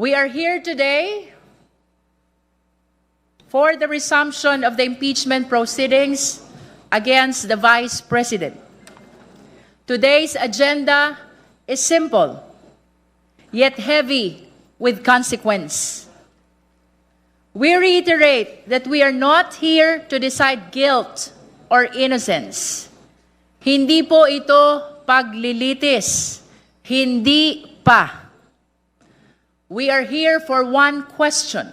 We are here today for the resumption of the impeachment proceedings against the Vice President. Today's agenda is simple, yet heavy with consequence. We reiterate that we are not here to decide guilt or innocence. Hindi po ito paglilitis. Hindi pa. We are here for one question.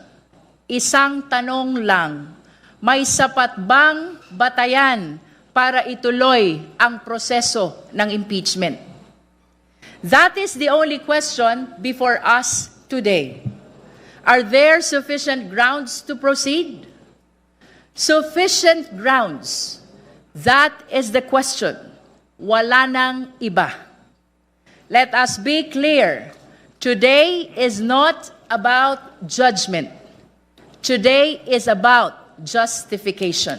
Isang tanong lang. May sapat bang batayan para ituloy ang proseso ng impeachment? That is the only question before us today. Are there sufficient grounds to proceed? Sufficient grounds. That is the question. Wala nang iba. Let us be clear. Today is not about judgment. Today is about justification.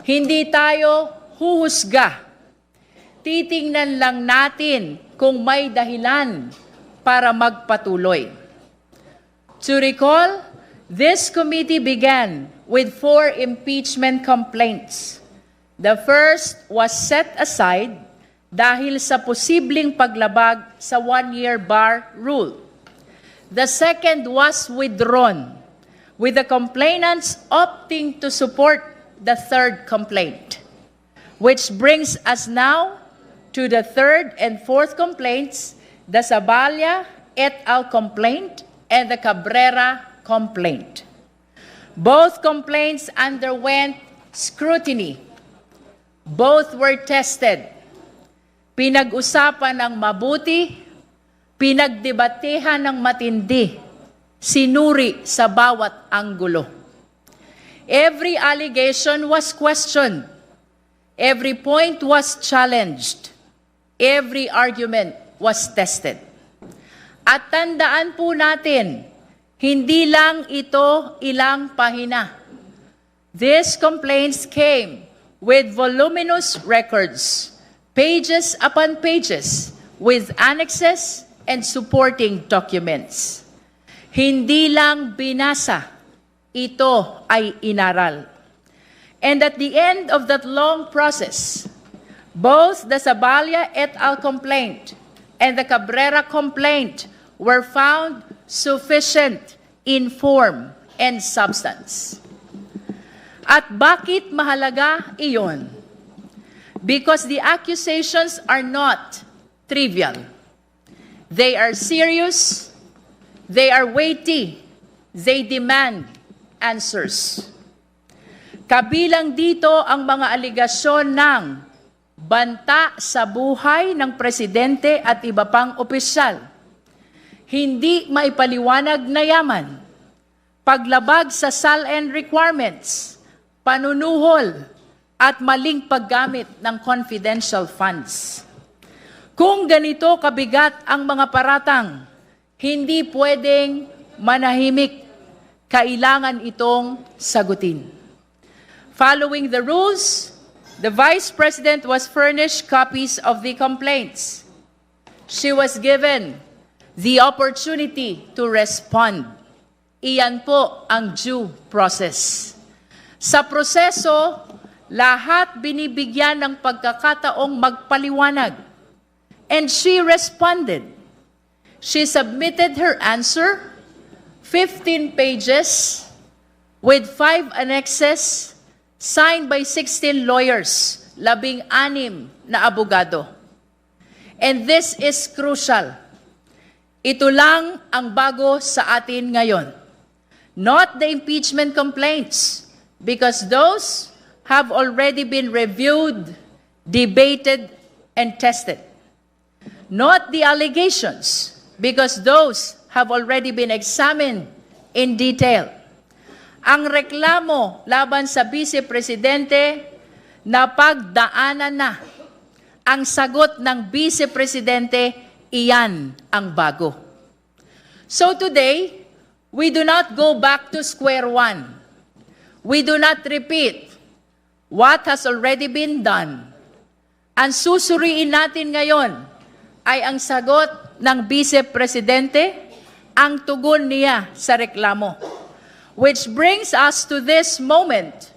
Hindi tayo huhusga. Titingnan lang natin kung may dahilan para magpatuloy. To recall, this committee began with 4 impeachment complaints. The first was set aside dahil sa posibleng paglabag sa 1-year bar rule. The second was withdrawn, with the complainants opting to support the third complaint, which brings us now to the third and fourth complaints, the Zaballa et al. Complaint and the Cabrera complaint. Both complaints underwent scrutiny. Both were tested. Pinag-usapan ng mabuti, pinagdebatehan ng matindi, sinuri sa bawat anggulo. Every allegation was questioned. Every point was challenged. Every argument was tested. At tandaan po natin, hindi lang ito ilang pahina. These complaints came with voluminous records, pages upon pages, with annexes and supporting documents. Hindi lang binasa, ito ay inaral. And at the end of that long process, both the Zaballa et al. Complaint and the Cabrera complaint were found sufficient in form and substance. At bakit mahalaga iyon? Because the accusations are not trivial. They are serious, they are weighty, they demand answers. Kabilang dito ang mga aligasyon ng banta sa buhay ng presidente at iba pang opisyal, hindi maipaliwanag na yaman, paglabag sa SALN requirements, panunuhol, at maling paggamit ng confidential funds. Kung ganito kabigat ang mga paratang, hindi pwedeng manahimik, kailangan itong sagutin. Following the rules, the Vice President was furnished copies of the complaints. She was given the opportunity to respond. Iyan po ang due process. Sa proseso, lahat binibigyan ng pagkakataong magpaliwanag. And she responded. She submitted her answer, 15 pages, with 5 annexes, signed by 16 lawyers, 16 na abogado. And this is crucial. Ito lang ang bago sa atin ngayon. Not the impeachment complaints, because those have already been reviewed, debated, and tested. Not the allegations, because those have already been examined in detail. Ang reklamo laban sa Vice Presidente na pagdaanan na. Ang sagot ng Vice Presidente, iyan ang bago. So today, we do not go back to square one. We do not repeat what has already been done. Ang susuriin natin ngayon ay ang sagot ng Vice Presidente ang tugon niya sa reklamo. Which brings us to this moment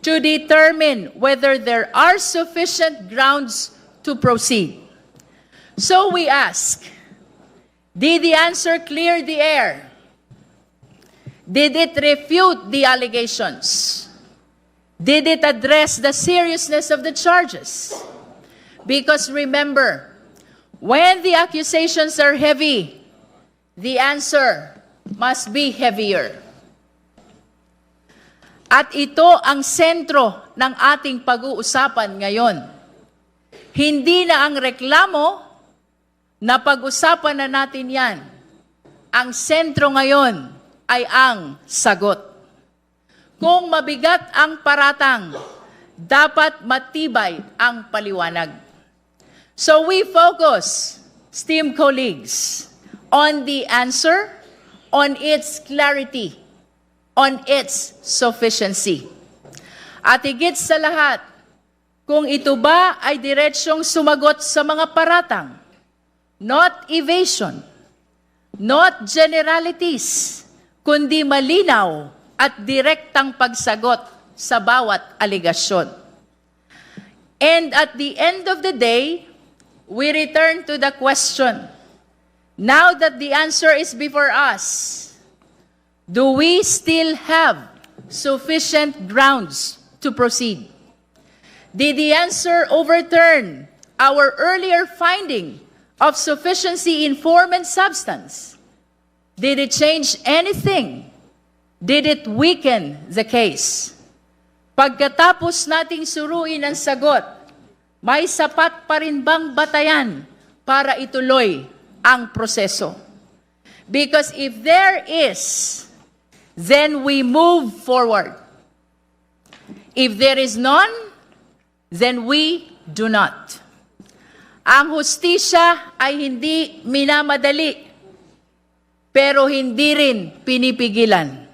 to determine whether there are sufficient grounds to proceed. So we ask, did the answer clear the air? Did it refute the allegations? Did it address the seriousness of the charges? Because remember, when the accusations are heavy, the answer must be heavier. At ito ang sentro ng ating pag-uusapan ngayon. Hindi na ang reklamo, na pag-usapan na natin yan. Ang sentro ngayon ay ang sagot. Kung mabigat ang paratang, dapat matibay ang paliwanag. So we focus, esteemed colleagues, on the answer, on its clarity, on its sufficiency. At higit sa lahat, kung ito ba ay diretsyong sumagot sa mga paratang, not evasion, not generalities, kundi malinaw at direktang pagsagot sa bawat aligasyon. And at the end of the day, we return to the question, now that the answer is before us, do we still have sufficient grounds to proceed? Did the answer overturn our earlier finding of sufficiency in form and substance? Did it change anything? Did it weaken the case? Pagkatapos nating suruin ang sagot, may sapat pa rin bang batayan para ituloy ang proseso? Because if there is, then we move forward. If there is none, then we do not. Ang hustisya ay hindi minamadali, pero hindi rin pinipigilan.